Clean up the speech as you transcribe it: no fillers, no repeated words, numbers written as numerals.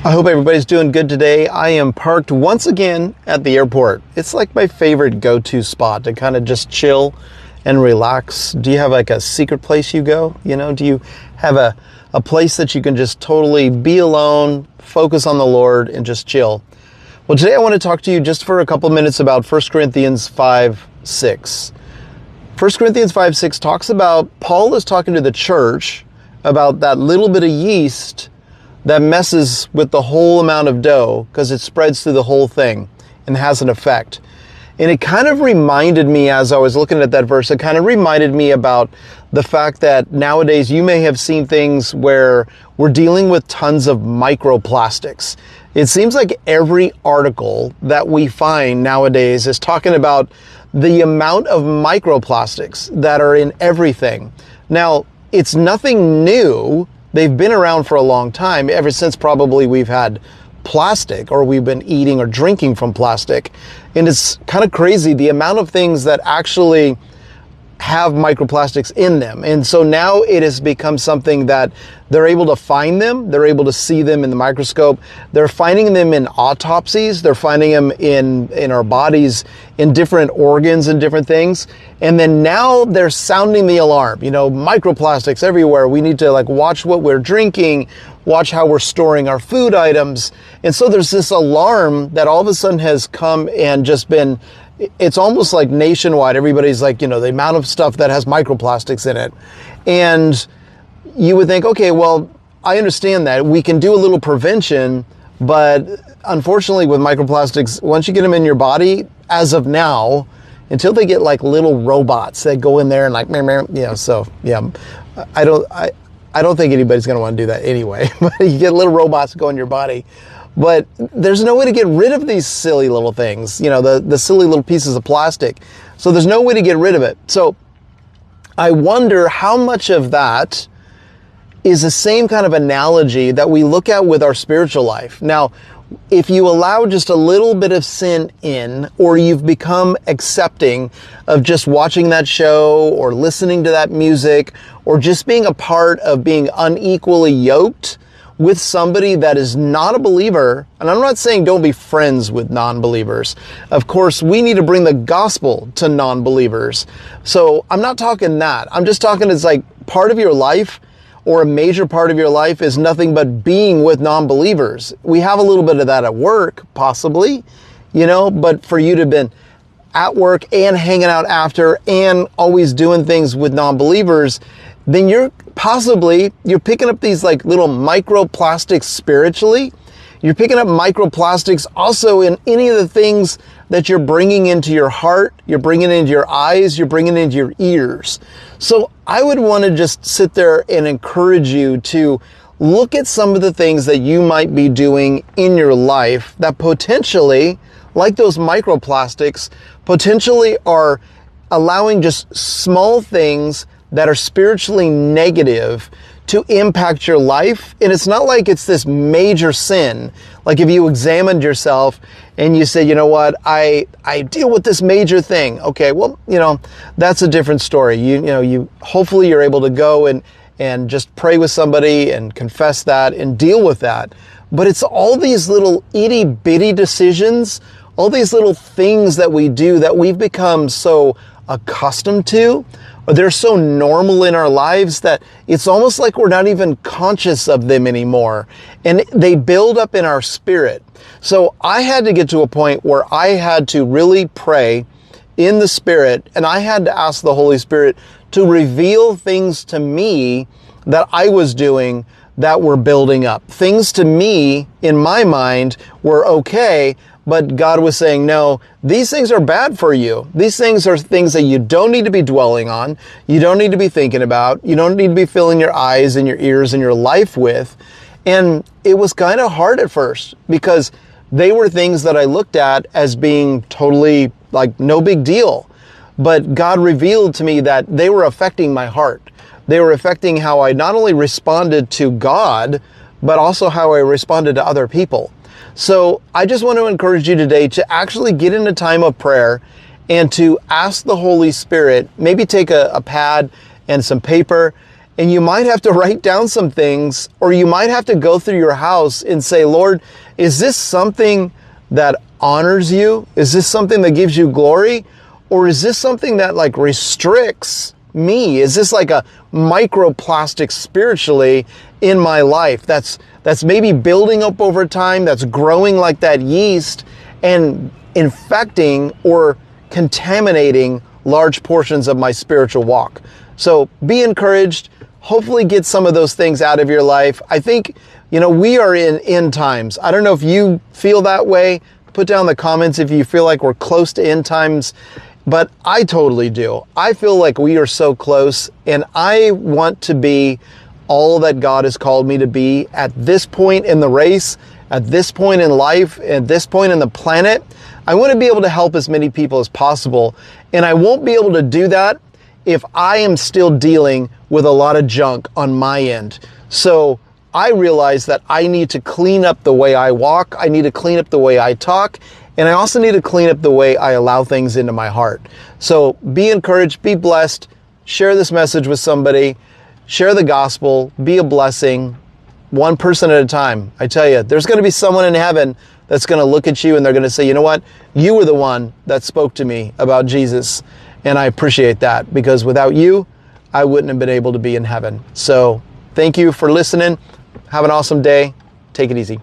I hope everybody's doing good today. I am parked once again at the airport. It's like my favorite go-to spot to kind of just chill and relax. Do you have like a secret place you go? Do you have a place that you can just totally be alone, focus on the Lord, and just chill? Well, today I want to talk to you just for a couple minutes about 1 Corinthians 5:6. 1 Corinthians 5:6 talks about, Paul is talking to the church about that little bit of yeast that messes with the whole amount of dough because it spreads through the whole thing and has an effect. And it kind of reminded me, as I was looking at that verse, it kind of reminded me about the fact that nowadays you may have seen things where we're dealing with tons of microplastics. It seems like every article that we find nowadays is talking about the amount of microplastics that are in everything. Now, it's nothing new. They've been around for a long time, ever since probably we've had plastic or we've been eating or drinking from plastic. And it's kind of crazy the amount of things that actually have microplastics in them. And so now it has become something that they're able to find them. They're able to see them in the microscope. They're finding them in autopsies. They're finding them in our bodies, in different organs and different things. And then now they're sounding the alarm, microplastics everywhere. We need to watch what we're drinking, watch how we're storing our food items. And so there's this alarm that all of a sudden has come and just been, it's almost like nationwide. Everybody's the amount of stuff that has microplastics in it. And you would think, okay, well, I understand that. We can do a little prevention, but unfortunately with microplastics, once you get them in your body, as of now, until they get little robots that go in there and I don't think anybody's going to want to do that anyway. But you get little robots that go in your body. But there's no way to get rid of these silly little things, the silly little pieces of plastic. So there's no way to get rid of it. So I wonder how much of that is the same kind of analogy that we look at with our spiritual life. Now, if you allow just a little bit of sin in, or you've become accepting of just watching that show or listening to that music, or just being a part of being unequally yoked with somebody that is not a believer, and I'm not saying don't be friends with non-believers. Of course, we need to bring the gospel to non-believers. So I'm not talking that. I'm just talking it's part of your life, or a major part of your life, is nothing but being with non-believers. We have a little bit of that at work, possibly, but for you to have been at work and hanging out after and always doing things with non-believers, then you're picking up these little microplastics spiritually. You're picking up microplastics also in any of the things that you're bringing into your heart, you're bringing into your eyes, you're bringing into your ears. So I would want to just sit there and encourage you to look at some of the things that you might be doing in your life that potentially, like those microplastics, potentially are allowing just small things that are spiritually negative to impact your life. And it's not like it's this major sin. Like if you examined yourself and you say, you know what, I deal with this major thing. Okay, well, that's a different story. You hopefully you're able to go and just pray with somebody and confess that and deal with that. But it's all these little itty bitty decisions, all these little things that we do that we've become so accustomed to, or they're so normal in our lives that it's almost like we're not even conscious of them anymore. And they build up in our spirit. So I had to get to a point where I had to really pray in the Spirit, and I had to ask the Holy Spirit to reveal things to me that I was doing that were building up. Things to me, in my mind, were okay, but God was saying, no, these things are bad for you. These things are things that you don't need to be dwelling on. You don't need to be thinking about. You don't need to be filling your eyes and your ears and your life with. And it was kind of hard at first because they were things that I looked at as being totally no big deal. But God revealed to me that they were affecting my heart. They were affecting how I not only responded to God, but also how I responded to other people. So I just want to encourage you today to actually get in a time of prayer and to ask the Holy Spirit, maybe take a pad and some paper And you might have to write down some things, or you might have to go through your house and say, Lord, is this something that honors you? Is this something that gives you glory? Or is this something that like restricts me? Is this like a microplastic spiritually in my life that's maybe building up over time, that's growing like that yeast and infecting or contaminating large portions of my spiritual walk? So be encouraged. Hopefully get some of those things out of your life. I think, we are in end times. I don't know if you feel that way. Put down in the comments if you feel like we're close to end times, but I totally do. I feel like we are so close, and I want to be all that God has called me to be at this point in the race, at this point in life, at this point in the planet. I want to be able to help as many people as possible, and I won't be able to do that if I am still dealing with a lot of junk on my end. So I realize that I need to clean up the way I walk. I need to clean up the way I talk. And I also need to clean up the way I allow things into my heart. So be encouraged, be blessed, share this message with somebody, share the gospel, be a blessing, one person at a time. I tell you, there's going to be someone in heaven that's going to look at you and they're going to say, you know what? You were the one that spoke to me about Jesus. And I appreciate that, because without you, I wouldn't have been able to be in heaven. So thank you for listening. Have an awesome day. Take it easy.